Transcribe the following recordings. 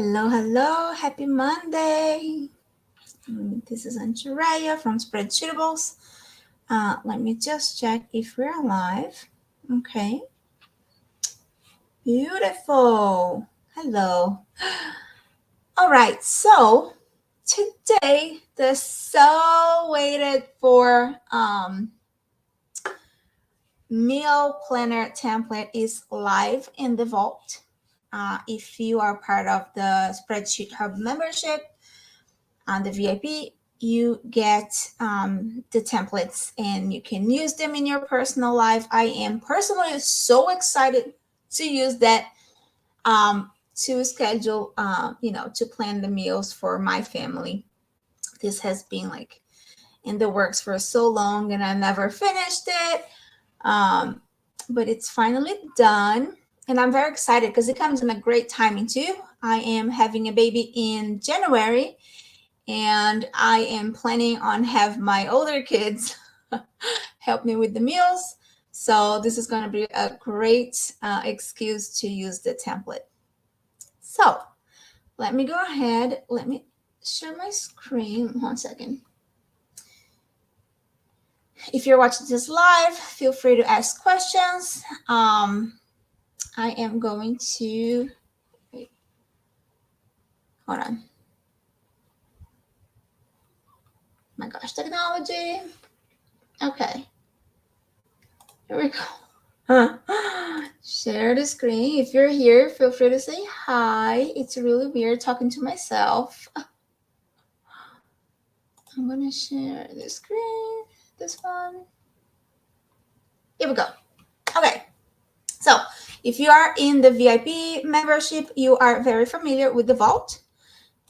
Hello, hello. Happy Monday. This is Antaraya from Spread Shootables. Let me just check if we're live. Okay. Beautiful. Hello. All right. So today, the so waited for meal planner template is live in the vault. If you are part of the Spreadsheet Hub membership on the VIP, you get the templates and you can use them in your personal life. I am personally so excited to use that to schedule, to plan the meals for my family. This has been like in the works for so long and I never finished it. But it's finally done. And I'm very excited because it comes in a great timing too. I am having a baby in January and I am planning on have my older kids help me with the meals. So this is going to be a great excuse to use the template. So let me go ahead. Let me share my screen. 1 second. If you're watching this live, feel free to ask questions. I am going to, wait, hold on. My gosh, technology. Okay, here we go. Share the screen. If you're here, feel free to say hi. It's really weird talking to myself. I'm gonna share the screen, this one. Here we go. Okay, so if you are in the VIP membership, you are very familiar with the vault.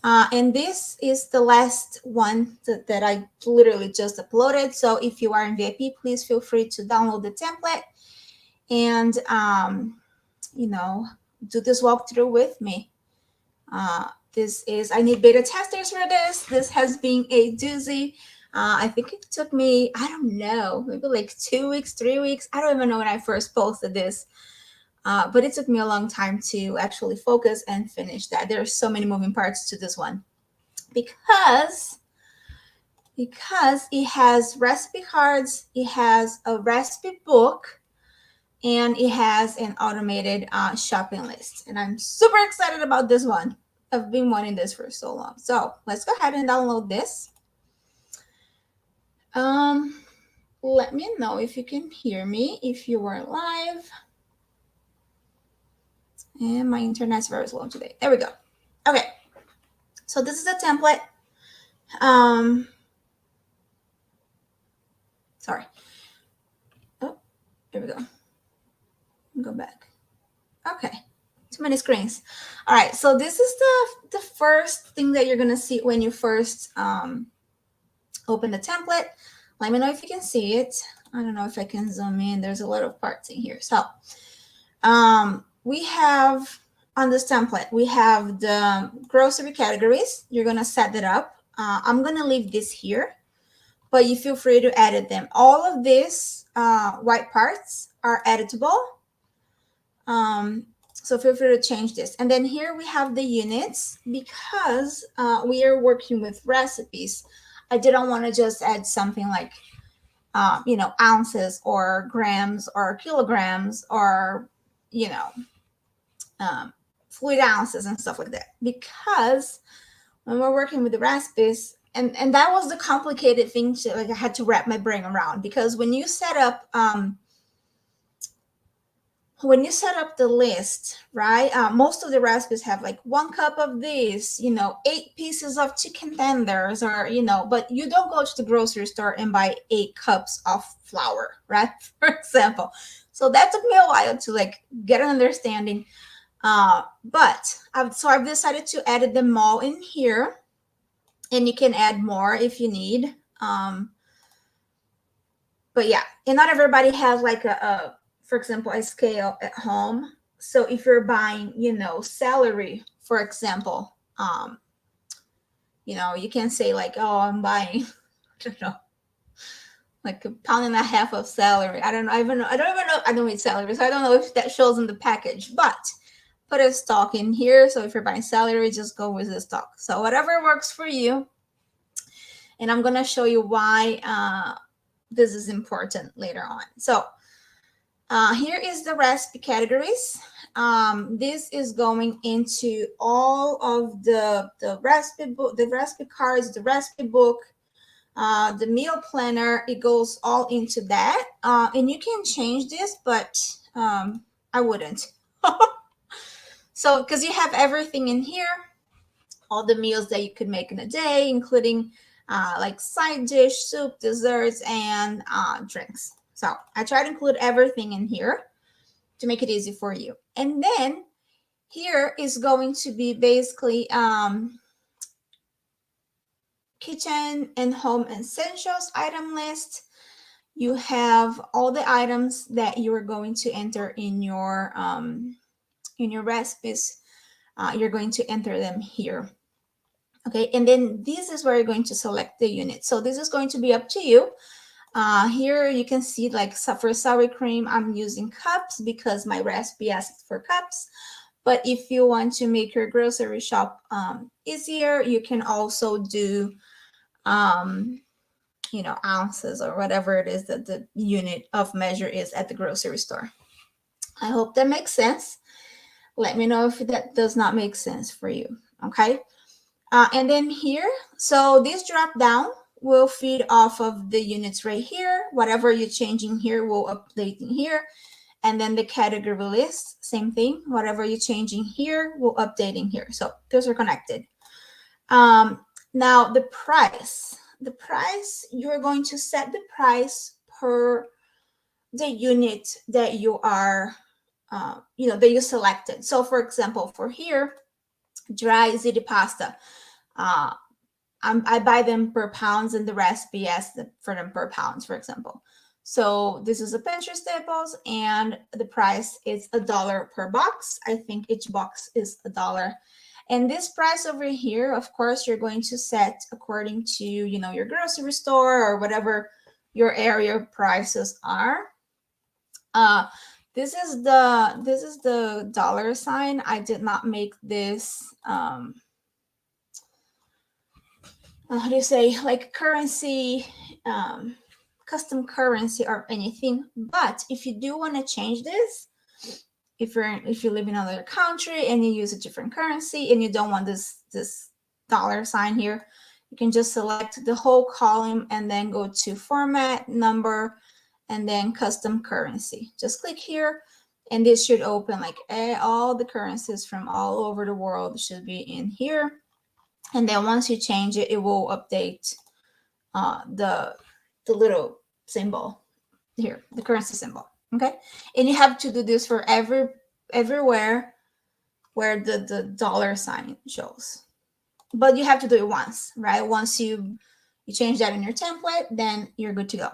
And this is the last one that I literally just uploaded. So if you are in VIP, please feel free to download the template and, do this walkthrough with me. I need beta testers for this. This has been a doozy. I think it took me, I don't know, maybe like 2 weeks, 3 weeks. I don't even know when I first posted this. But it took me a long time to actually focus and finish that. There are so many moving parts to this one because it has recipe cards, it has a recipe book, and it has an automated shopping list. And I'm super excited about this one. I've been wanting this for so long. So let's go ahead and download this. Let me know if you can hear me, if you are live. And my internet's very slow today. There we go. Okay. So this is a template. Sorry. Oh, here we go. Go back. Okay. Too many screens. All right. So this is the first thing that you're going to see when you first open the template. Let me know if you can see it. I don't know if I can zoom in. There's a lot of parts in here. So we have on this template, we have the grocery categories. You're going to set that up. I'm going to leave this here, but you feel free to edit them. All of these white parts are editable. So feel free to change this. And then here we have the units because we are working with recipes. I didn't want to just add something like, ounces or grams or kilograms or, fluid ounces and stuff like that. Because when we're working with the recipes, and that was the complicated thing I had to wrap my brain around, because when you set up the list, right, most of the recipes have like 1 cup of this, 8 pieces of chicken tenders, or but you don't go to the grocery store and buy 8 cups of flour, right? For example. So that took me a while to like get an understanding. But I've decided to edit them all in here, and you can add more if you need. But yeah, and not everybody has like for example, a scale at home. So if you're buying, celery, for example, you can say like, oh, I'm buying, I don't know, like 1.5 pounds of celery. I don't even know. I don't eat celery, so I don't know if that shows in the package. But put a stock in here. So if you're buying celery, just go with the stock. So whatever works for you. And I'm going to show you why this is important later on. So here is the recipe categories. This is going into all of the recipe book, the recipe cards, the recipe book, the meal planner. It goes all into that. And you can change this, but I wouldn't. So, because you have everything in here, all the meals that you could make in a day, including like side dish, soup, desserts, and drinks. So I try to include everything in here to make it easy for you. And then here is going to be basically kitchen and home essentials item list. You have all the items that you are going to enter in your recipes. You're going to enter them here. Okay, and then this is where you're going to select the unit. So this is going to be up to you. Here you can see like for sour cream, I'm using cups because my recipe asks for cups. But if you want to make your grocery shop easier, you can also do, ounces or whatever it is that the unit of measure is at the grocery store. I hope that makes sense. Let me know if that does not make sense for you. Okay. And then here, so this drop down will feed off of the units right here. Whatever you're changing here will update in here. And then the category list, same thing. Whatever you're changing here will update in here. So those are connected. Now the price, you're going to set the price per the unit that you are, that you selected. So for example, for here, dry ziti pasta. I buy them per pounds, and the recipe asks for them per pounds, for example. So this is a Pinterest staples, and the price is $1 per box. I think each box is $1. And this price over here, of course, you're going to set according to, your grocery store or whatever your area prices are. This is the dollar sign. I did not make this, how do you say, like currency, custom currency or anything. But if you do want to change this, if you live in another country and you use a different currency and you don't want this dollar sign here, you can just select the whole column and then go to format, number, and then custom currency. Just click here and this should open like all the currencies from all over the world should be in here. And then once you change it, it will update the little symbol here, the currency symbol. Okay, and you have to do this for everywhere where the dollar sign shows. But you have to do it once, right? Once you change that in your template, then you're good to go.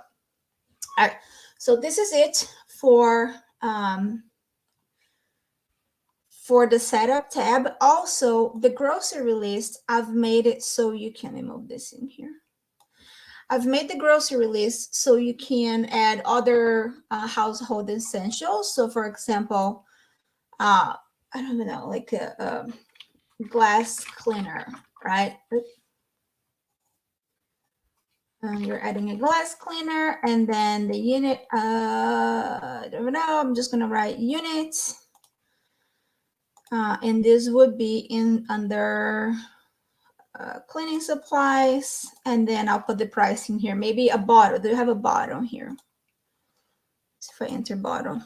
All right, so this is it for the setup tab. Also, the grocery list, I've made it so you can remove this in here. I've made the grocery list so you can add other household essentials. So for example, I don't even know, like a glass cleaner, right? You're adding a glass cleaner, and then the unit, I don't know, I'm just gonna write units. And this would be under cleaning supplies, and then I'll put the price in here. Maybe a bottle. Do you have a bottle here? So if I enter bottle,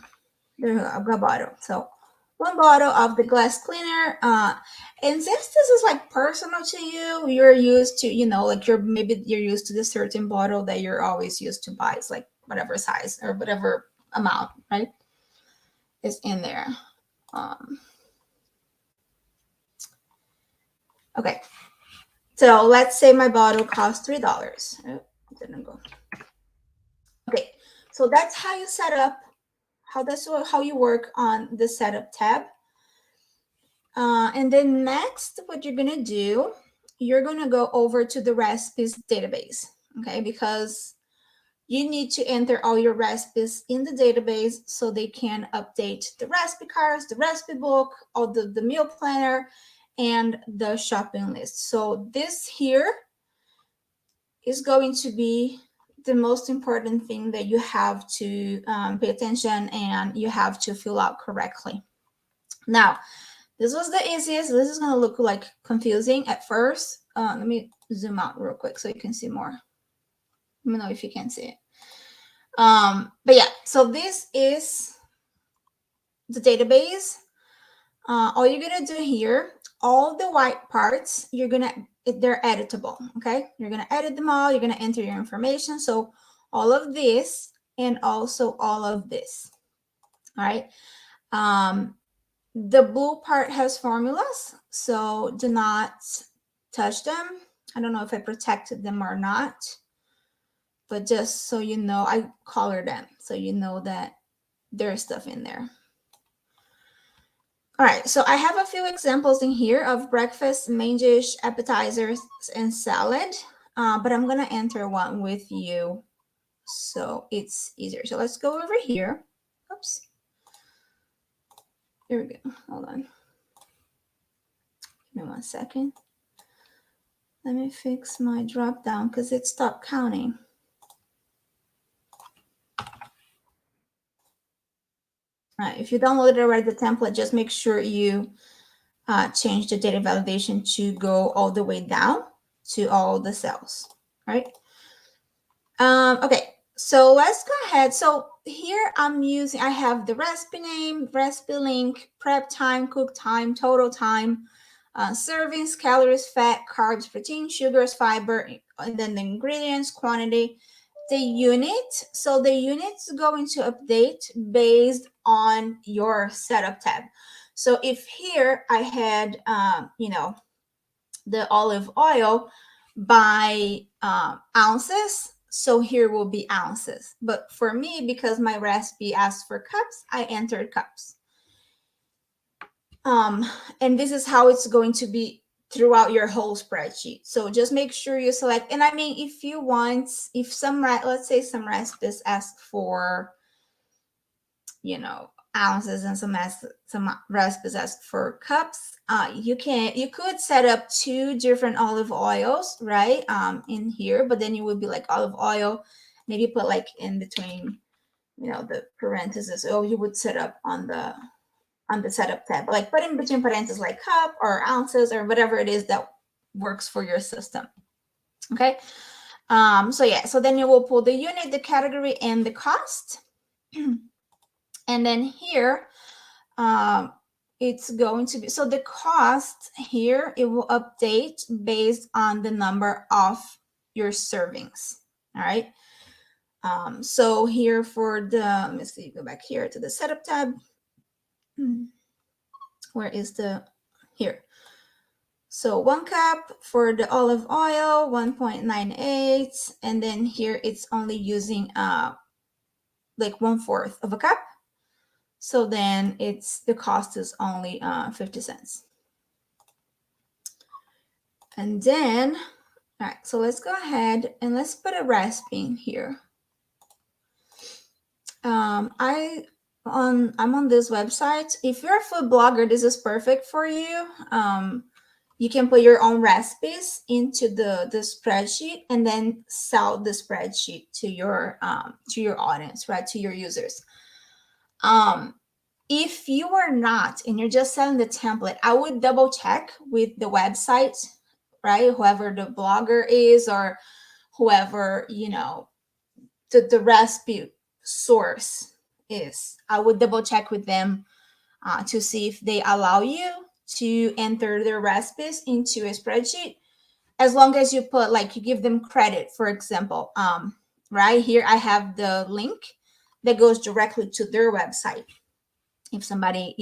there you go. I've got a bottle. So 1 bottle of the glass cleaner. And since this is like personal to you, you're used to, like maybe you're used to this certain bottle that you're always used to buy. It's like whatever size or whatever amount, right? Is in there. Okay. So let's say my bottle costs $3. Oh, didn't go. Okay, so that's how you set up, how you work on the setup tab. And then next, what you're gonna do, you're gonna go over to the recipes database, okay? Because you need to enter all your recipes in the database so they can update the recipe cards, the recipe book, all the meal planner, and the shopping list. So this here is going to be the most important thing that you have to pay attention and you have to fill out correctly. Now, this was the easiest. This is going to look like confusing at first. Let me zoom out real quick so you can see more. Let me know if you can see it. But yeah, so this is the database. All you're gonna do here, all the white parts, they're editable, okay? You're gonna edit them all, you're gonna enter your information. So all of this and also all of this, all right? The blue part has formulas, so do not touch them. I don't know if I protected them or not, but just so you know, I color them so you know that there's stuff in there. All right, so I have a few examples in here of breakfast, main dish, appetizers, and salad, but I'm gonna enter one with you so it's easier. So let's go over here. Oops. Here we go. Hold on. Give me 1 second. Let me fix my drop down because it stopped counting. All right, if you downloaded already the template, just make sure you change the data validation to go all the way down to all the cells, right? Okay, so let's go ahead. So here I have the recipe name, recipe link, prep time, cook time, total time, servings, calories, fat, carbs, protein, sugars, fiber, and then the ingredients, quantity, the unit. So the unit's going to update based on your setup tab. So if here I had, the olive oil by ounces, so here will be ounces. But for me, because my recipe asked for cups, I entered cups. And this is how it's going to be throughout your whole spreadsheet. So just make sure you select, and I mean, if you want, if some, let's say some recipes ask for, ounces and some recipes ask for cups, you could set up 2 different olive oils, right, in here, but then you would be like olive oil, maybe put like in between, the parentheses, or you would set up on the setup tab, like put in between parentheses like cup or ounces or whatever it is that works for your system. Okay. So yeah, so then you will pull the unit, the category, and the cost. And then here, it's going to be, so the cost here, it will update based on the number of your servings. All right. So here for the, let me see, go back here to the setup tab. Where is the, here. So 1 cup for the olive oil, 1.98. And then here it's only using like 1/4 of a cup. So then the cost is only 50 cents. And then, all right, so let's go ahead and let's put a recipe in here. I'm on this website. If you're a food blogger, this is perfect for you. You can put your own recipes into the spreadsheet and then sell the spreadsheet to your audience, right, to your users. If you are not and you're just selling the template, I would double check with the website, right? Whoever the blogger is or whoever, the recipe source is. I would double check with them to see if they allow you to enter their recipes into a spreadsheet, as long as you put, like, you give them credit. For example, right here, I have the link that goes directly to their website. If somebody,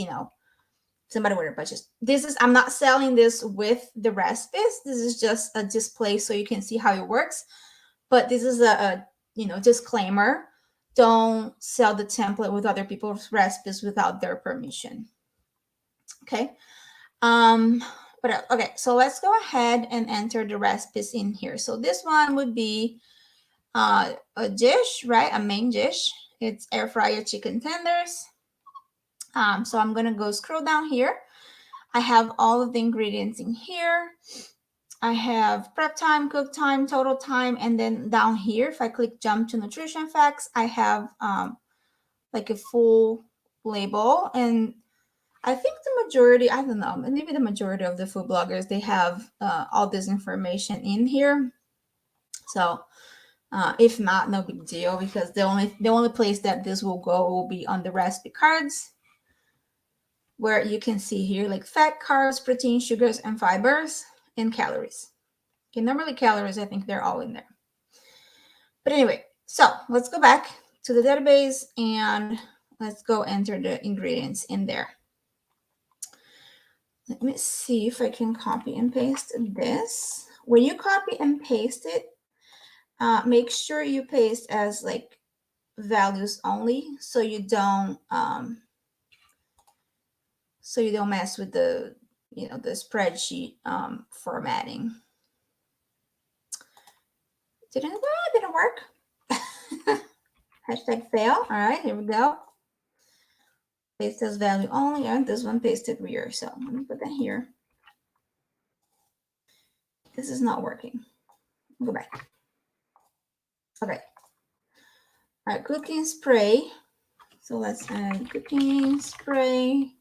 somebody were to purchase this, I'm not selling this with the recipes. This is just a display so you can see how it works. But this is a disclaimer. Don't sell the template with other people's recipes without their permission. Okay. But okay, so let's go ahead and enter the recipes in here. So this one would be a dish, right? A main dish. It's air fryer chicken tenders. So I'm gonna go scroll down here. I have all of the ingredients in here. I have prep time, cook time, total time, and then down here, if I click jump to nutrition facts, I have like a full label. And I think the majority, I don't know, maybe the majority of the food bloggers, they have all this information in here. So if not, no big deal, because the only place that this will go will be on the recipe cards, where you can see here like fat, carbs, protein, sugars, and fibers, and calories. Okay, normally calories, I think they're all in there. But anyway, so let's go back to the database and let's go enter the ingredients in there. Let me see if I can copy and paste this. When you copy and paste it, make sure you paste as like values only, so you don't mess with the the spreadsheet formatting. Didn't work. Hashtag fail. All right, here we go. Paste as value only, and this one pasted here. So let me put that here. This is not working. Go back. Okay. All right, cooking spray. So let's add cooking spray.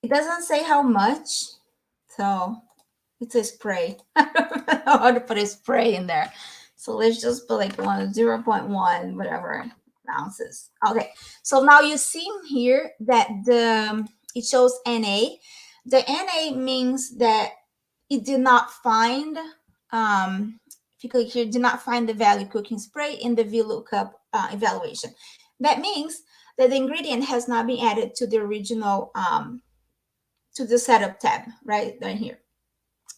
It doesn't say how much, so it's a spray. I don't know how to put a spray in there. So let's just put like 0.1, whatever ounces. Okay, so now you see here that it shows NA. The NA means that it did not find, if you click here, did not find the value cooking spray in the VLOOKUP evaluation. That means that the ingredient has not been added to the original, to the setup tab, right here.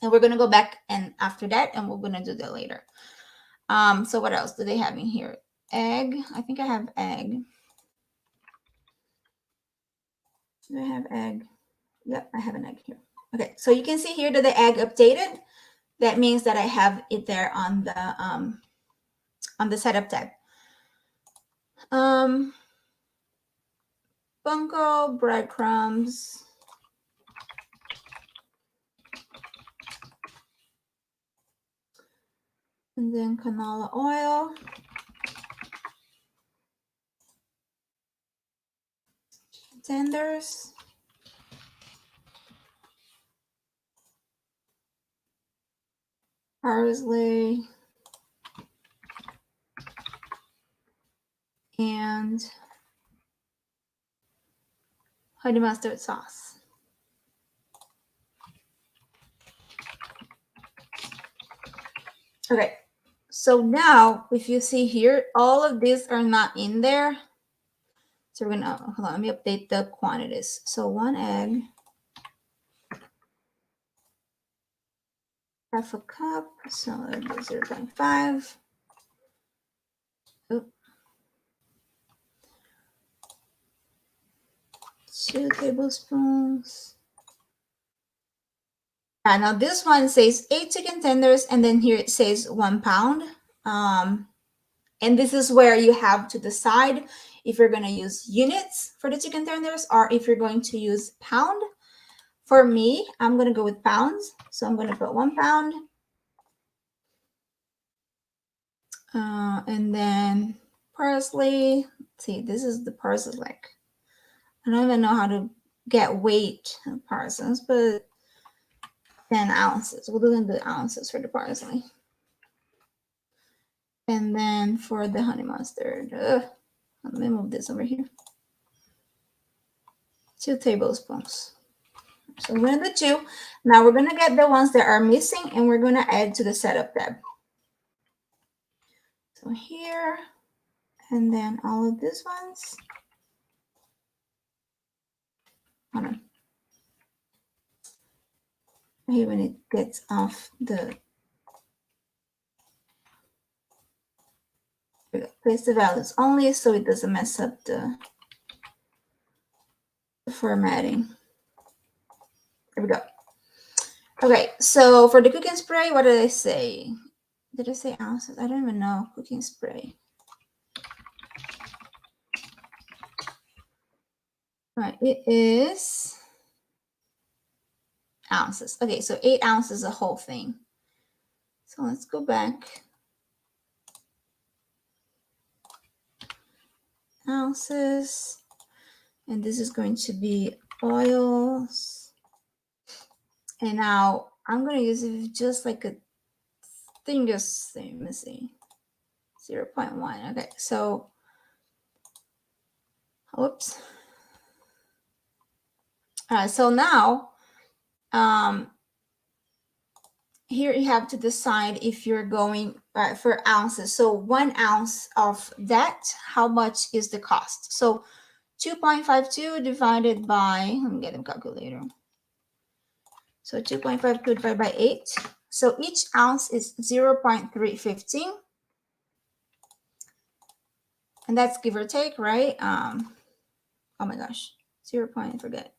And we're going to go back and after that, and we're going to do that later. So what else do they have in here? Egg. I think I have egg. Do I have egg? Yep, I have an egg here. Okay, so you can see here that the egg updated. That means that I have it there on the setup tab. Bunko, breadcrumbs. And then canola oil. Tenders. Parsley. And honey mustard sauce. Okay, so now if you see here, all of these are not in there. So we're gonna, hold on, let me update the quantities. So 1 egg, half a cup, so 0.5. Oh. 2 tablespoons. Now this one says 8 chicken tenders, and then here it says 1 pound. And this is where you have to decide if you're going to use units for the chicken tenders or if you're going to use pound. For me, I'm going to go with pounds. So I'm going to put 1 pound. And then parsley. Let's see, this is the parsley. Like, I don't even know how to get weight of parsley, but 10 ounces. We're doing the ounces for the parsley. And then for the honey mustard, let me move this over here. 2 tablespoons. So we're going to do 2. Now we're going to get the ones that are missing, and we're going to add to the setup tab. So here, and then all of these ones. Hold on. I hate when it gets off the. Place the values only so it doesn't mess up the formatting. There we go. Okay, so for the cooking spray, what did I say? Did I say ounces? I don't even know. Cooking spray. All right, it is ounces. Okay, so 8 ounces, the whole thing. So let's go back. Ounces. And this is going to be oils. And now I'm going to use it just like a finger thing. Let me see. 0.1. Okay, so, whoops. All right, so now, here you have to decide if you're going for ounces. So 1 ounce of that, how much is the cost? So 2.52 divided by, let me get a calculator. So 2.52 divided by 8. So each ounce is 0.315. And that's give or take, right? Oh my gosh, 0.350.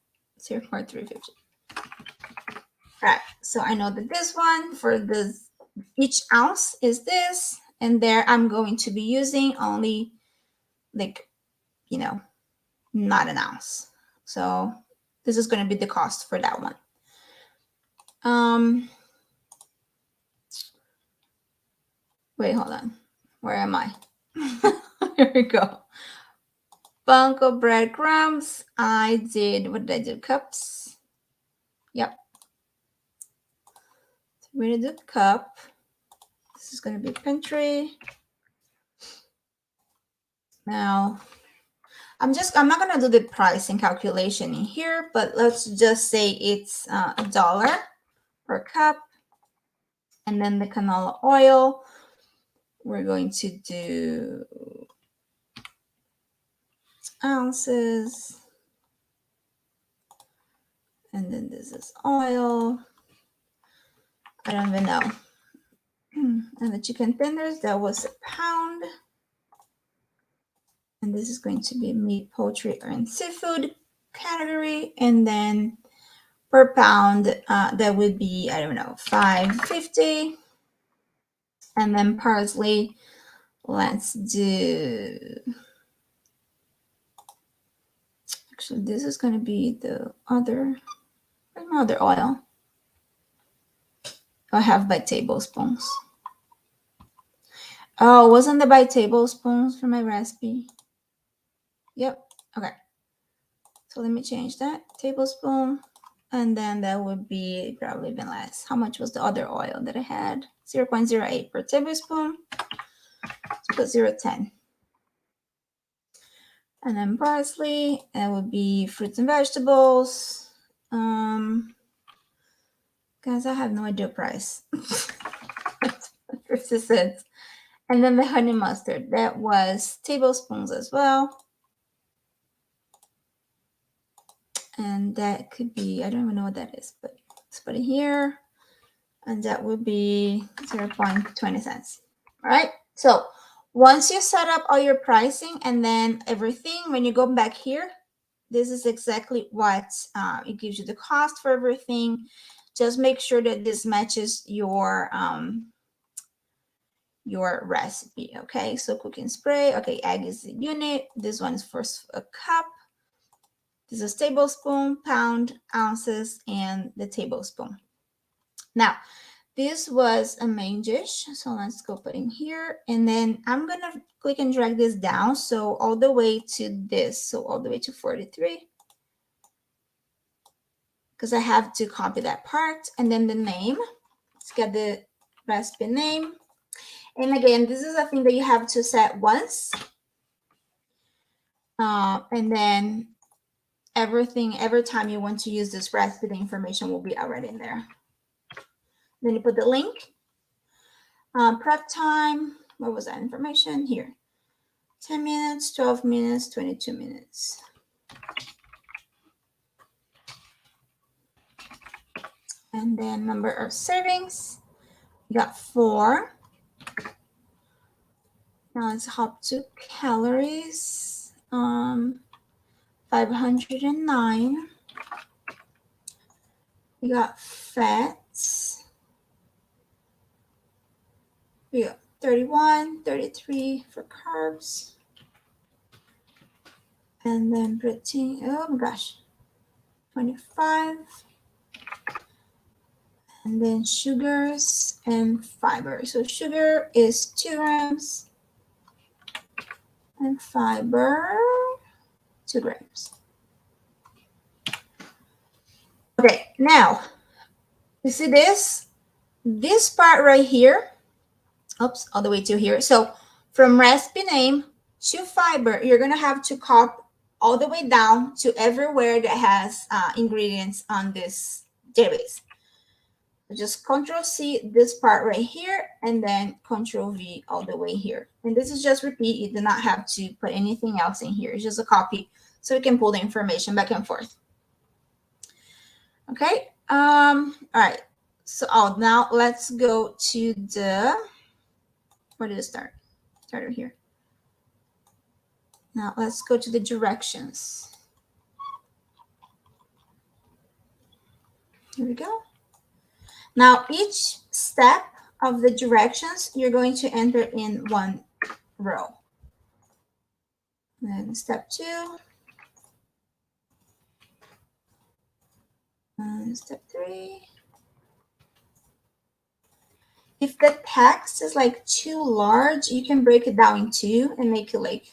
All right, so I know that this one for this, each ounce is this, and there I'm going to be using only like, you know, not an ounce. So this is going to be the cost for that one. Wait, hold on. Where am I? Here we go. Bunko breadcrumbs. I did, what did I do? Cups. Yep. So we're going to do cup. This is going to be pantry. Now, I'm not going to do the pricing calculation in here, but let's just say it's $1 per cup. And then the canola oil, we're going to do ounces. And then this is oil. I don't even know. And the chicken tenders, that was a pound. And this is going to be meat, poultry, and seafood category. And then per pound, that would be, I don't know, $5.50. And then parsley, let's do, actually, this is going to be the other, another oil. I have by tablespoons. Oh, wasn't it by tablespoons for my recipe? Yep. Okay. So let me change that. Tablespoon. And then that would be probably even less. How much was the other oil that I had? 0.08 per tablespoon. Let's put 0.10. And then parsley. That would be fruits and vegetables. Guys, I have no idea price. 50 cents. And then the honey mustard. That was tablespoons as well. And that could be, I don't even know what that is, but let's put it here. And that would be 0.20 cents. All right. So once you set up all your pricing and then everything, when you go back here, this is exactly what it gives you the cost for everything. Just make sure that this matches your recipe. Okay. So cooking spray. Okay. Egg is the unit. This one is for a cup. This is tablespoon, pound, ounces, and the tablespoon. Now, this was a main dish. So let's go put in here. And then I'm going to click and drag this down. So all the way to this. So all the way to 43. Because I have to copy that part. And then the name. Let's get the recipe name. And again, this is a thing that you have to set once. And then everything, every time you want to use this recipe, the information will be already in there. Then you put the link. Prep time. What was that information? Here. 10 minutes, 12 minutes, 22 minutes. And then number of servings. We got 4. Now let's hop to calories. 509. We got fats. We got 31, 33 for carbs. And then protein, oh my gosh, 25. And then sugars and fiber. So sugar is 2 grams and fiber 2 grams. Okay, now you see this part right here, oops, all the way to here. So from recipe name to fiber, you're gonna have to copy all the way down to everywhere that has ingredients on this database. Just Control C this part right here, and then Control V all the way here. And this is just repeat. You do not have to put anything else in here. It's just a copy, so we can pull the information back and forth. Okay. All right. So now let's go to the, where did it start? Start over here. Now let's go to the directions. Here we go. Now each step of the directions, you're going to enter in one row. Then step 2. And step 3. If the text is like too large, you can break it down in 2 and make it like,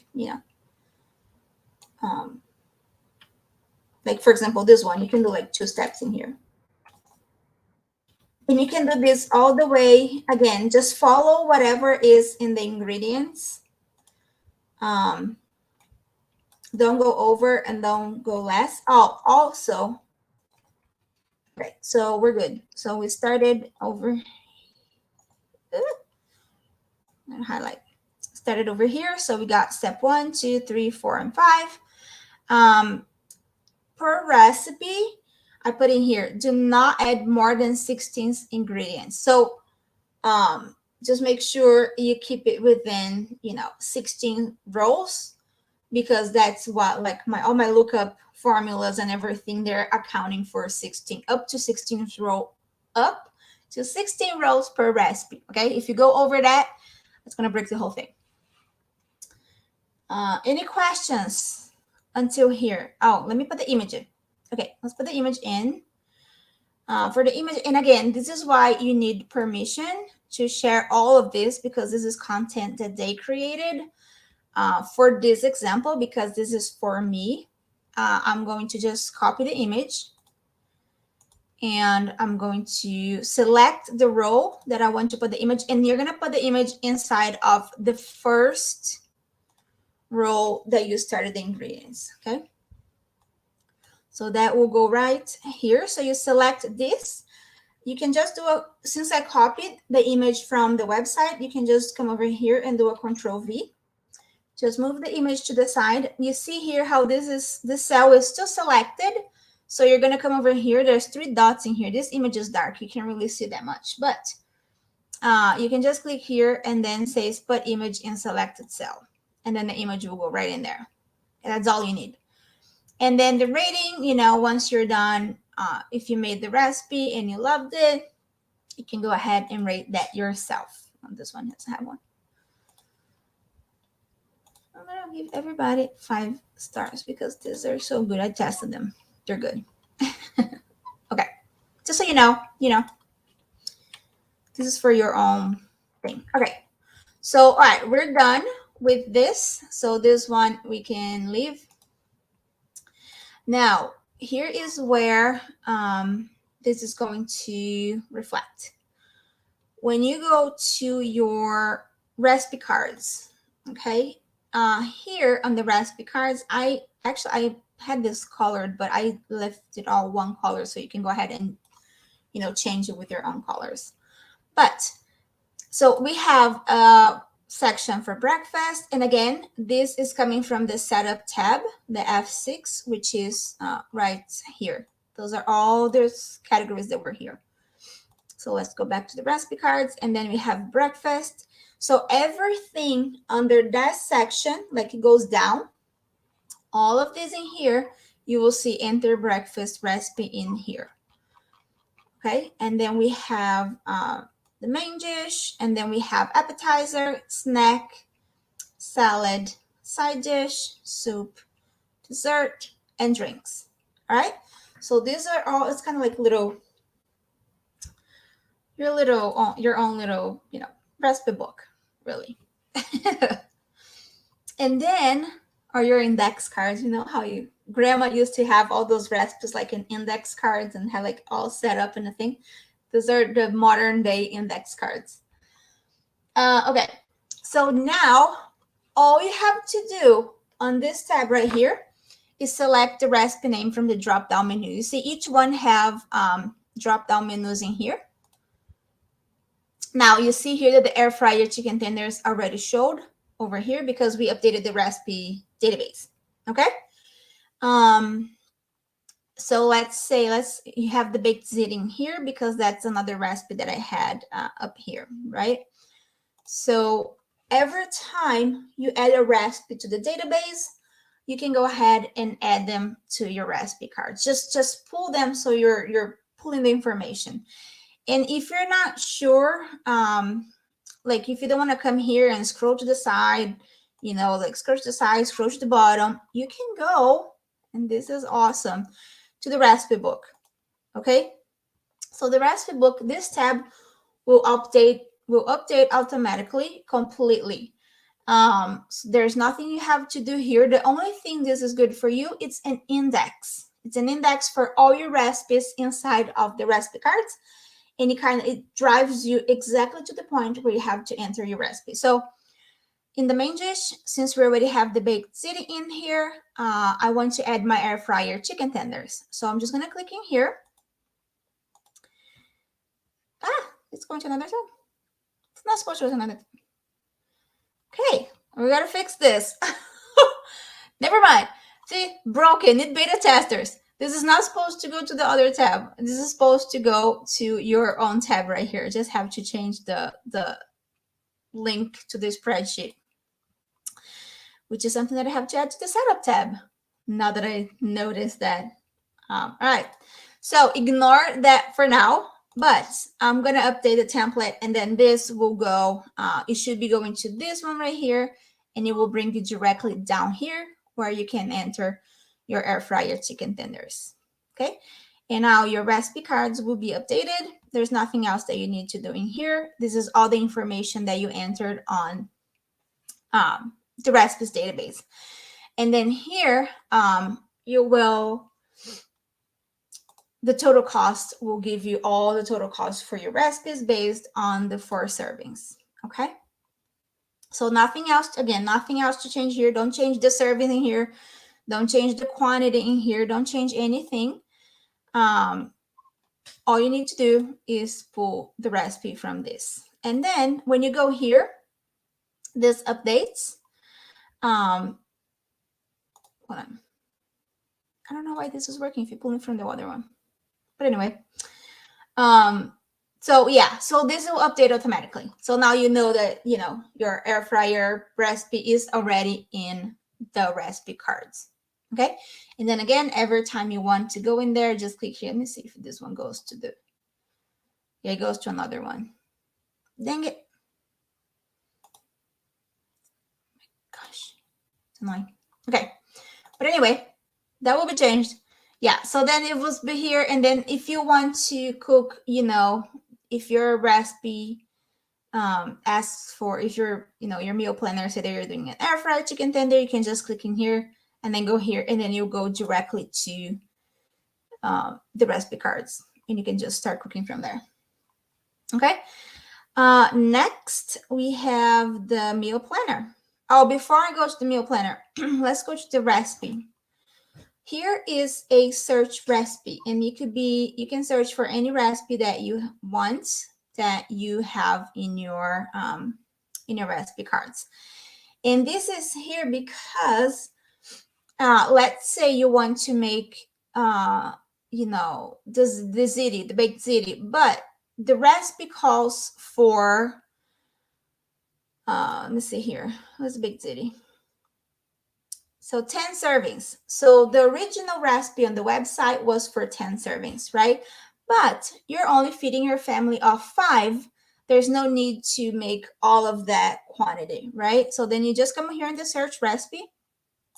like for example, this one, you can do like 2 steps in here. And you can do this all the way. Again, just follow whatever is in the ingredients. Don't go over and don't go less. Oh, also, right, so we're good. So we started over, highlight. Started over here. So we got step 1, 2, 3, 4, and 5. Per recipe, I put in here, do not add more than 16 ingredients. So just make sure you keep it within, 16 rows, because that's what, like all my lookup formulas and everything, they're accounting for 16, up to 16 rows per recipe. Okay, if you go over that, it's gonna break the whole thing. Any questions until here? Oh, let me put the image in. Okay, let's put the image in. For the image, and again, this is why you need permission to share all of this, because this is content that they created for this example, because this is for me. I'm going to just copy the image, and I'm going to select the row that I want to put the image, and you're going to put the image inside of the first row that you started the ingredients. Okay, so that will go right here. So you select this. You can just do since I copied the image from the website, you can just come over here and do a Control V. Just move the image to the side. You see here how this cell is still selected. So you're going to come over here. There's 3 dots in here. This image is dark. You can't really see that much, but you can just click here and then say put image in selected cell. And then the image will go right in there. And that's all you need. And then the rating, once you're done, if you made the recipe and you loved it, you can go ahead and rate that yourself. This one has to have 1. I'm going to give everybody 5 stars because these are so good. I tested them. They're good. Okay. Just so you know, this is for your own thing. Okay. So, all right, we're done with this. So this one we can leave. Now, here is where this is going to reflect. When you go to your recipe cards, okay, here on the recipe cards, I had this colored, but I left it all one color, so you can go ahead and, change it with your own colors. But, so we have a section for breakfast. And again, this is coming from the setup tab, the F6, which is right here. Those are all those categories that were here. So let's go back to the recipe cards, and then we have breakfast. So everything under that section, like it goes down, all of this in here, you will see enter breakfast recipe in here. Okay, and then we have the main dish, and then we have appetizer, snack, salad, side dish, soup, dessert, and drinks. All right. So these are all. It's kind of like your own little recipe book, really. And then are your index cards. You know how you grandma used to have all those recipes like in index cards and have like all set up in a thing. Those are the modern day index cards. Okay, so now all you have to do on this tab right here is select the recipe name from the drop down menu. You see each one have drop down menus in here. Now you see here that the air fryer chicken tenders already showed over here because we updated the recipe database. Okay. So let's say you have the baked ziti in here because that's another recipe that I had up here, right? So every time you add a recipe to the database, you can go ahead and add them to your recipe cards. Just pull them so you're pulling the information. And if you're not sure, like if you don't want to come here and scroll to the side, like scroll to the side, scroll to the bottom, you can go, and this is awesome, to the recipe book. Okay, so the recipe book, this tab will update automatically completely. So there's nothing you have to do here. The only thing this is good for you, it's an index. It's an index for all your recipes inside of the recipe cards. And it drives you exactly to the point where you have to enter your recipe. So in the main dish, since we already have the baked ziti in here, I want to add my air fryer chicken tenders. So I'm just going to click in here. It's going to another tab. It's not supposed to go to another tab. Okay, we got to fix this. Never mind. See, broken. Need beta testers. This is not supposed to go to the other tab. This is supposed to go to your own tab right here. Just have to change the link to the spreadsheet, which is something that I have to add to the setup tab. Now that I noticed that. All right. So ignore that for now, but I'm going to update the template and then this will go, it should be going to this one right here and it will bring you directly down here where you can enter your air fryer chicken tenders. Okay. And now your recipe cards will be updated. There's nothing else that you need to do in here. This is all the information that you entered on the recipes database. And then here, the total cost will give you all the total cost for your recipes based on the 4 servings. Okay. So nothing else, again, nothing else to change here. Don't change the serving in here. Don't change the quantity in here. Don't change anything. All you need to do is pull the recipe from this. And then when you go here, this updates. Hold on. I don't know why this is working if you pull it from the other one. But anyway, so yeah, so this will update automatically. So now you know that, your air fryer recipe is already in the recipe cards. Okay. And then again, every time you want to go in there, just click here. Let me see if this one goes to it goes to another one. Dang it. Gosh, it's annoying. Okay. But anyway, that will be changed. Yeah, so then it will be here. And then if you want to cook, if your recipe asks for, if your meal planner say that you're doing an air fried chicken tender, you can just click in here and then go here and then you'll go directly to the recipe cards and you can just start cooking from there. Okay. Next we have the meal planner. Oh, before I go to the meal planner, let's go to the recipe. Here is a search recipe, and you can search for any recipe that you want that you have in your recipe cards. And this is here because let's say you want to make the ziti, the baked ziti, but the recipe calls for let me see here. What's the baked ziti? So 10 servings. So the original recipe on the website was for 10 servings, right? But you're only feeding your family of 5. there's no need to make all of that quantity, right? So then you just come here in the search recipe,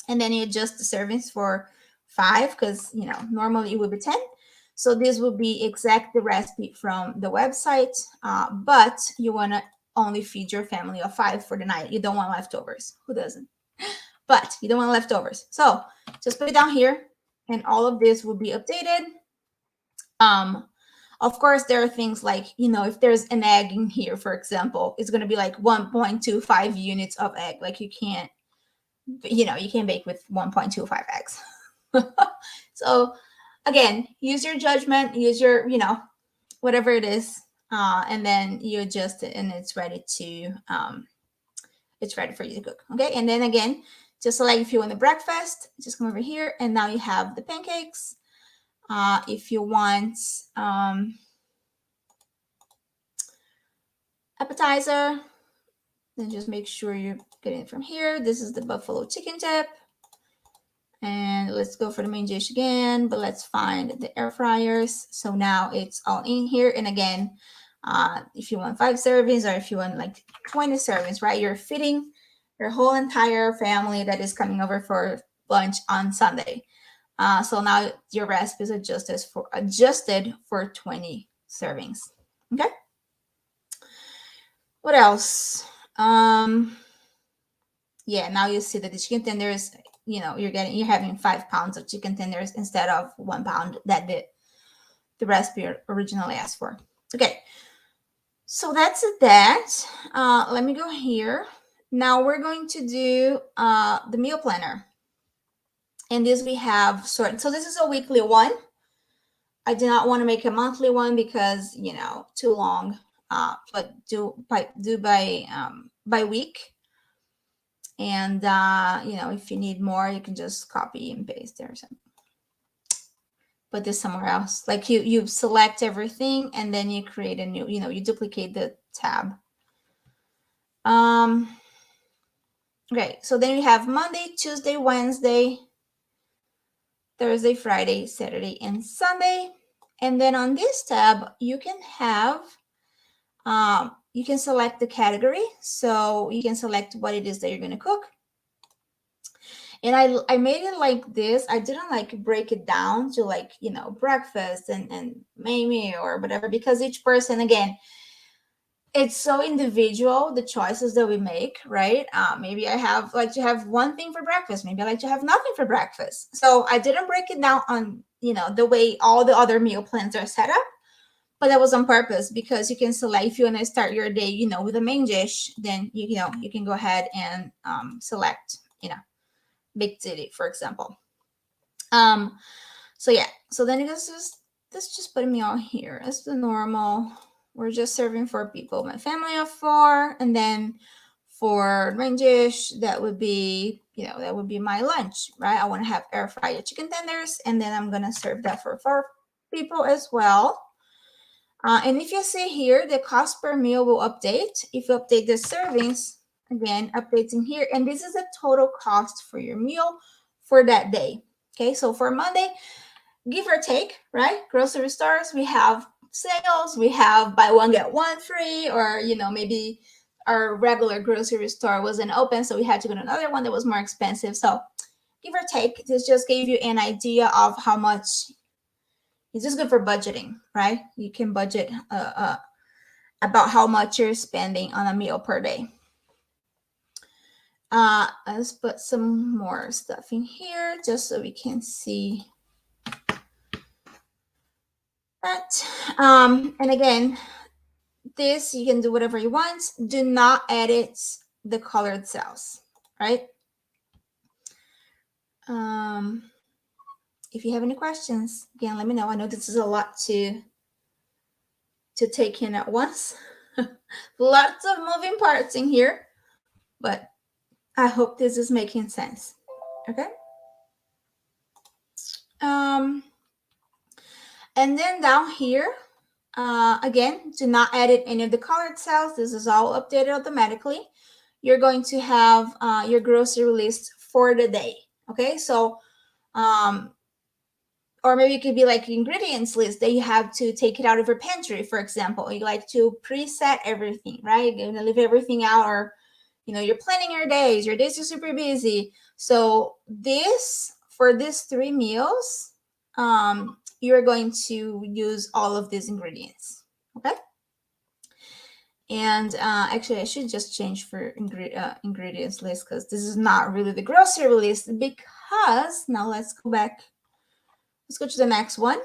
and then you adjust the servings for 5, because normally it would be 10. So this will be exact the recipe from the website, but you want to only feed your family of 5 for the night. You don't want leftovers. Who doesn't? But you don't want leftovers. So just put it down here, and all of this will be updated. Of course, there are things like, if there's an egg in here, for example, it's going to be like 1.25 units of egg. Like you can't bake with 1.25 eggs. So again, use your judgment, use your, whatever it is, and then you adjust it, and it's ready for you to cook. Okay. And then again, just like if you want the breakfast, just come over here, and now you have the pancakes. If you want appetizer, then just make sure you're getting it from here. This is the buffalo chicken dip. And let's go for the main dish again, but let's find the air fryers. So now it's all in here. And again, if you want 5 servings, or if you want like 20 servings, right? You're feeding your whole entire family that is coming over for lunch on Sunday. So now your recipe is adjusted for 20 servings. Okay. What else? Yeah, now you see that the chicken tenders, you're having 5 pounds of chicken tenders instead of 1 pound that the recipe originally asked for. Okay. So that's that. Let me go here. Now we're going to do the meal planner. And this we have sorted. So this is a weekly one. I do not want to make a monthly one because, too long. But do by week. And, if you need more, you can just copy and paste there or something. Put this somewhere else. Like you select everything, and then you create a new, you duplicate the tab. Okay, so then we have Monday, Tuesday, Wednesday, Thursday, Friday, Saturday, and Sunday. And then on this tab, you can have, you can select the category. So you can select what it is that you're going to cook. And I made it like this. I didn't like break it down to like, breakfast and maybe or whatever, because each person, again, it's so individual, the choices that we make, right? Maybe I like to have one thing for breakfast. Maybe I like to have nothing for breakfast. So I didn't break it down on, the way all the other meal plans are set up. But that was on purpose, because you can select, if you want to start your day, with a main dish, then you can go ahead and select, Big City, for example. So yeah, so then let's just put me on here as the normal. We're just serving 4 people, my family of 4, and then for main dish, that would be my lunch, right? I want to have air fryer chicken tenders, and then I'm gonna serve that for 4 people as well. And if you see here, the cost per meal will update. If you update the servings, again, updates in here, and this is the total cost for your meal for that day. Okay, so for Monday, give or take, right? Grocery stores, we have sales, we have buy one get one free, or maybe our regular grocery store wasn't open, so we had to go to another one that was more expensive. So give or take, this just gave you an idea of how much. It's just good for budgeting, right? You can budget about how much you're spending on a meal per day. Let's put some more stuff in here just so we can see that. And again, this, you can do whatever you want. Do not edit the colored cells, right? If you have any questions, again, let me know. I know this is a lot to take in at once. Lots of moving parts in here, but I hope this is making sense. Okay. And then down here, again, do not edit any of the colored cells. This is all updated automatically. You're going to have your grocery list for the day. Okay, so or maybe it could be like ingredients list that you have to take it out of your pantry, for example. You like to preset everything, right? You're gonna leave everything out, or you're planning your days. Your days are super busy. So for these 3 meals, you're going to use all of these ingredients. Okay. And actually, I should just change for ingredients list, because this is not really the grocery list. Because now let's go back. Let's go to the next one.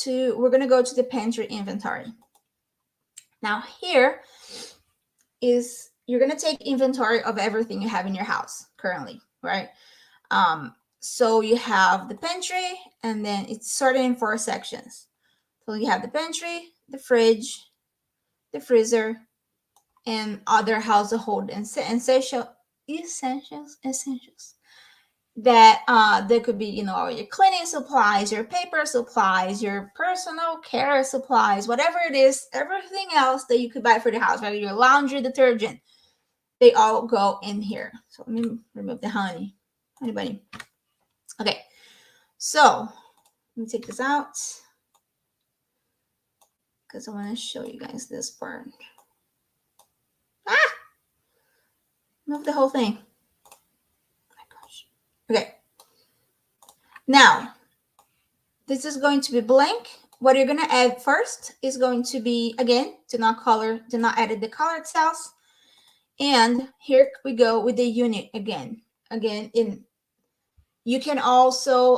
We're going to go to the pantry inventory. Now here is, you're going to take inventory of everything you have in your house currently, right? So you have the pantry, and then it's sorted in 4 sections. So you have the pantry, the fridge, the freezer, and other household essentials. That could be, all your cleaning supplies, your paper supplies, your personal care supplies, whatever it is, everything else that you could buy for the house, whether your laundry detergent, they all go in here. So let me remove the honey bunny. Okay, so let me take this out, because I want to show you guys this part. Move the whole thing. Oh my gosh. Okay. Now, this is going to be blank. What you're going to add first is going to be, again, do not edit the colored cells. And here we go with the unit again. You can also,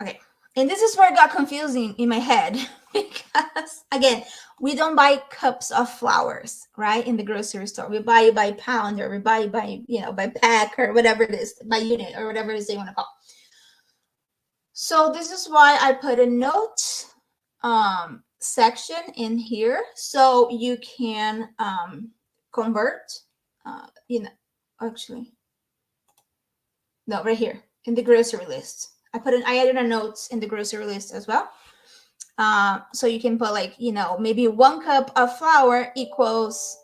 okay. And this is where it got confusing in my head, because again, we don't buy cups of flowers, right? In the grocery store, we buy it by pound, or we buy it by, by pack, or whatever it is, by unit, or whatever it is they want to call. So this is why I put a note section in here, so you can convert, actually, no, right here in the grocery list. I added a note in the grocery list as well. So you can put like, maybe 1 cup of flour equals,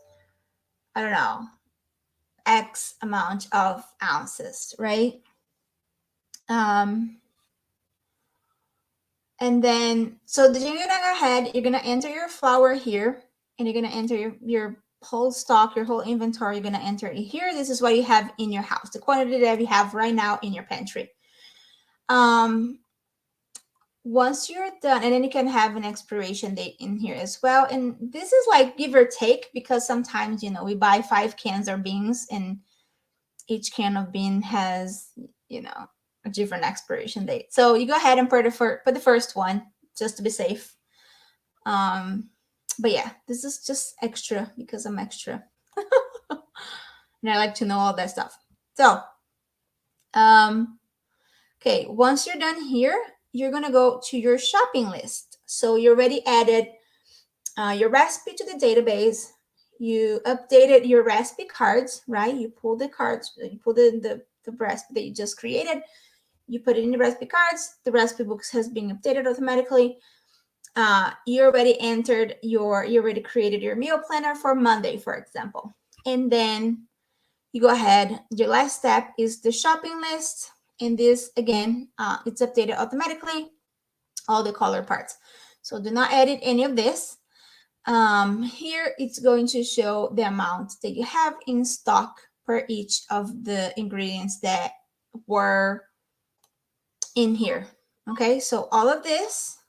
I don't know, X amount of ounces, right? And then, so then you're gonna go ahead, you're gonna enter your flour here, and you're gonna enter your whole stock, your whole inventory, you're gonna enter it here. This is what you have in your house, the quantity that you have right now in your pantry. Once you're done, and then you can have an expiration date in here as well. And this is like give or take, because sometimes, we buy 5 cans of beans, and each can of bean has, a different expiration date. So you go ahead and put the first one, just to be safe. But yeah, this is just extra because I'm extra. And I like to know all that stuff. So, okay, once you're done here, you're going to go to your shopping list. So you already added your recipe to the database. You updated your recipe cards, right? You pull the cards, you pull the recipe that you just created. You put it in the recipe cards. The recipe books has been updated automatically. You already created your meal planner for Monday, for example. And then you go ahead. Your last step is the shopping list. And this, again, it's updated automatically, all the color parts. So do not edit any of this. Here, it's going to show the amount that you have in stock per each of the ingredients that were in here. Okay, so all of this,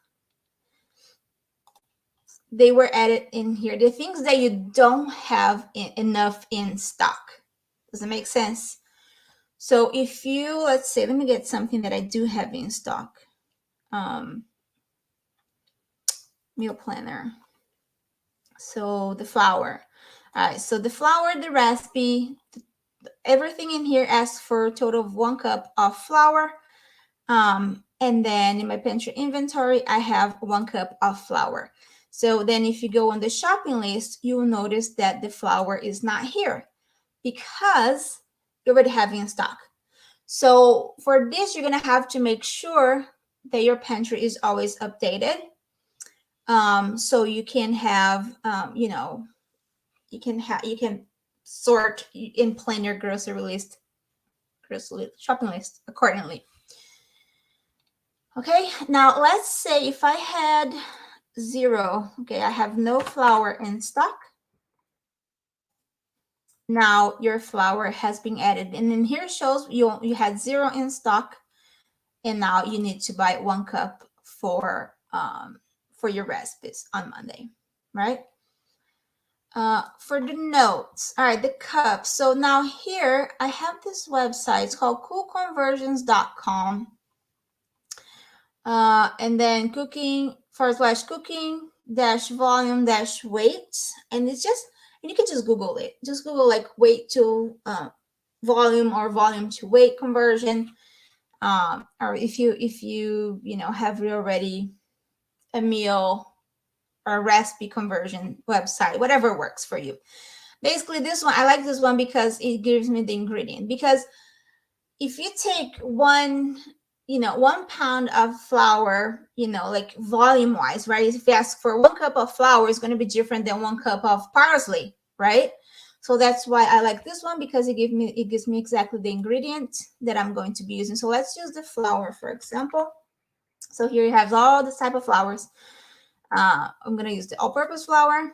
they were added in here. The things that you don't have enough in stock. Does it make sense? So if you, let's say, let me get something that I do have in stock. Meal planner. So the flour. All right, so the flour, the recipe, everything in here asks for a total of 1 cup of flour. And then in my pantry inventory, I have 1 cup of flour. So then if you go on the shopping list, you will notice that the flour is not here, because you already have it in stock. So for this, you're going to have to make sure that your pantry is always updated. So you can have, you can sort and plan your grocery shopping list accordingly. Okay, now let's say if I had 0, okay, I have no flour in stock. Now your flour has been added, and then here shows you had 0 in stock, and now you need to buy 1 cup for your recipes on Monday, right? For the notes, all right, the cups. So now here I have this website. It's called coolconversions.com. And then cooking /cooking-volume-weight, and it's just, and you can just Google it. Just Google like weight to volume or volume to weight conversion. Or if you have already a meal or recipe conversion website, whatever works for you. Basically, this one, I like this one because it gives me the ingredient. Because if you take 1 pound of flour, like volume wise, right? If you ask for 1 cup of flour, it's going to be different than 1 cup of parsley, right? So that's why I like this one, because it gives me exactly the ingredient that I'm going to be using. So let's use the flour, for example. So here you have all the type of flours. I'm going to use the all-purpose flour,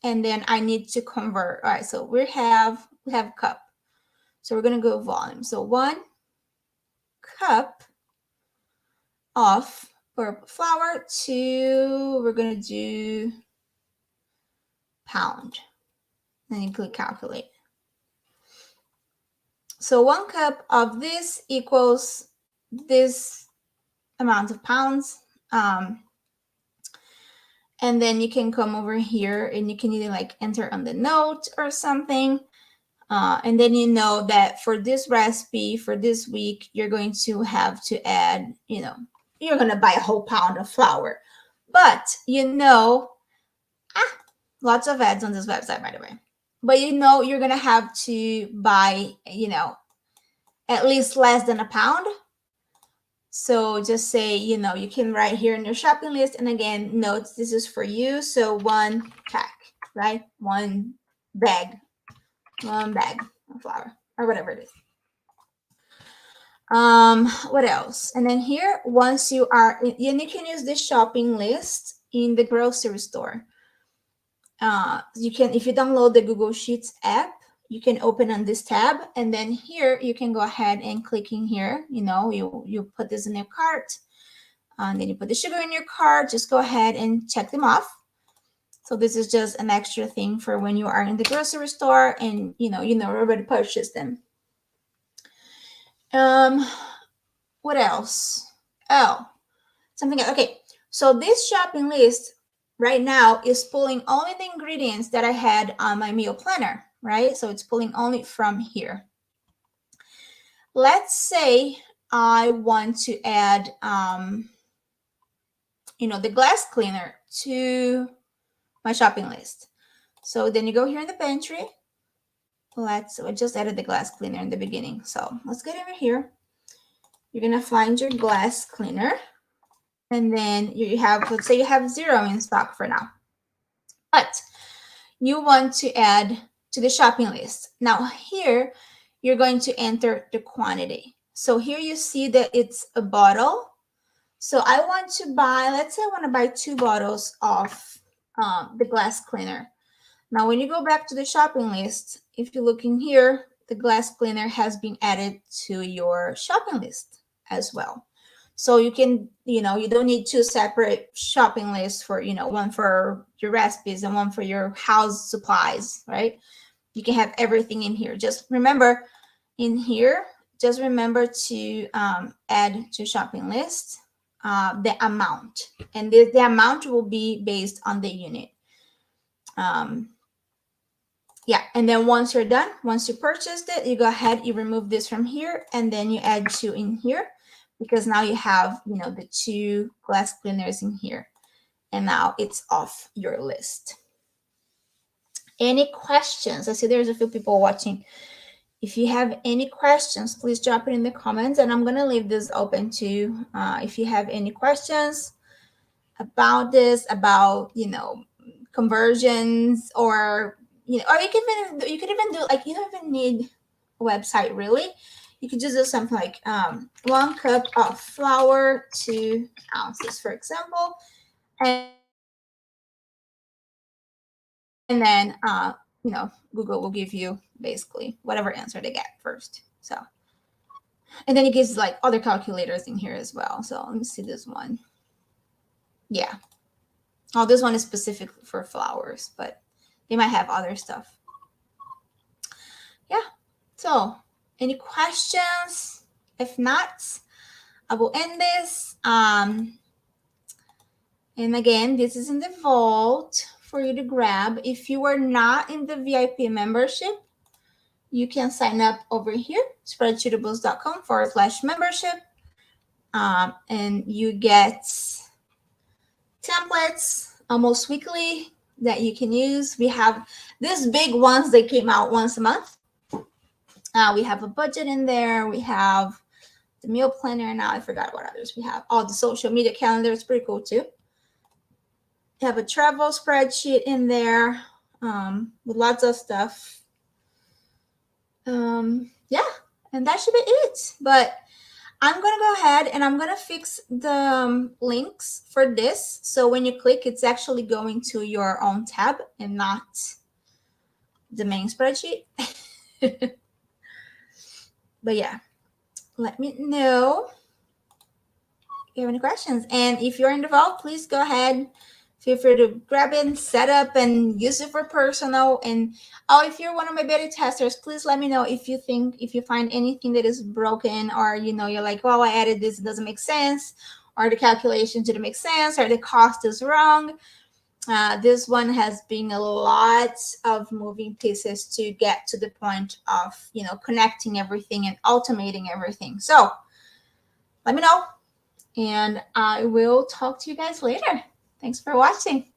and then I need to convert. All right, so we have cup. So we're going to go volume. So 1 cup of flour to, we're going to do pound. Then you click calculate. So 1 cup of this equals this amount of pounds. And then you can come over here and you can either like enter on the note or something. And then you know that for this recipe, for this week, you're going to have to add, you're going to buy a whole pound of flour. But lots of ads on this website, by the way. But you're going to have to buy, at least less than a pound. So just say, you can write here in your shopping list. And again, notes, this is for you. So 1 pack, right? 1 bag of flour or whatever it is. What else? And then here, once you are, and you can use this shopping list in the grocery store. You can, if you download the Google Sheets app, you can open on this tab, and then here you can go ahead and click in here. You put this in your cart, and then you put the sugar in your cart. Just go ahead and check them off. So this is just an extra thing for when you are in the grocery store and you already purchased them. What else? Oh, something else. Okay, so this shopping list right now is pulling only the ingredients that I had on my meal planner, right? So it's pulling only from here. Let's say I want to add, the glass cleaner to my shopping list. So then you go here in the pantry. I just added the glass cleaner in the beginning. So let's get over here. You're going to find your glass cleaner. And then you have, let's say you have 0 in stock for now. But you want to add to the shopping list. Now here, you're going to enter the quantity. So here you see that it's a bottle. So I want to buy, let's say I want to buy 2 bottles of the glass cleaner. Now, when you go back to the shopping list, if you look in here, the glass cleaner has been added to your shopping list as well. So you can, you don't need 2 separate shopping lists for, one for your recipes and one for your house supplies, right? You can have everything in here. Just remember in here, just remember to add to shopping list the amount. And the amount will be based on the unit. Yeah, and then once you're done, once you purchased it, you go ahead, you remove this from here, and then you add 2 in here, because now you have, the 2 glass cleaners in here, and now it's off your list. Any questions? I see there's a few people watching. If you have any questions, please drop it in the comments, and I'm going to leave this open to if you have any questions about this, about, conversions, or or you could even do like, you don't even need a website really. You could just do something like 1 cup of flour, 2 ounces, for example, and then Google will give you basically whatever answer they get first. So, and then it gives like other calculators in here as well. So let me see this one. Yeah. Oh, this one is specific for flours, but they might have other stuff. Yeah. So, any questions? If not, I will end this. And again, this is in the vault for you to grab. If you are not in the VIP membership, you can sign up over here, spreadsheetables.com/membership. And you get templates almost weekly that you can use. We have these big ones that came out once a month. We have a budget in there. We have the meal planner. Now I forgot what others we have. Oh, the social media calendar is pretty cool too. We have a travel spreadsheet in there with lots of stuff. Yeah, and that should be it. But I'm going to go ahead and I'm going to fix the links for this. So when you click, it's actually going to your own tab and not the main spreadsheet. But yeah, let me know if you have any questions. And if you're in the vault, please go ahead. Feel free to grab it and set up and use it for personal. And if you're one of my beta testers, please let me know if you find anything that is broken, or you're like, well, I added this, it doesn't make sense, or the calculation didn't make sense, or the cost is wrong. This one has been a lot of moving pieces to get to the point of connecting everything and automating everything. So let me know, and I will talk to you guys later. Thanks for watching.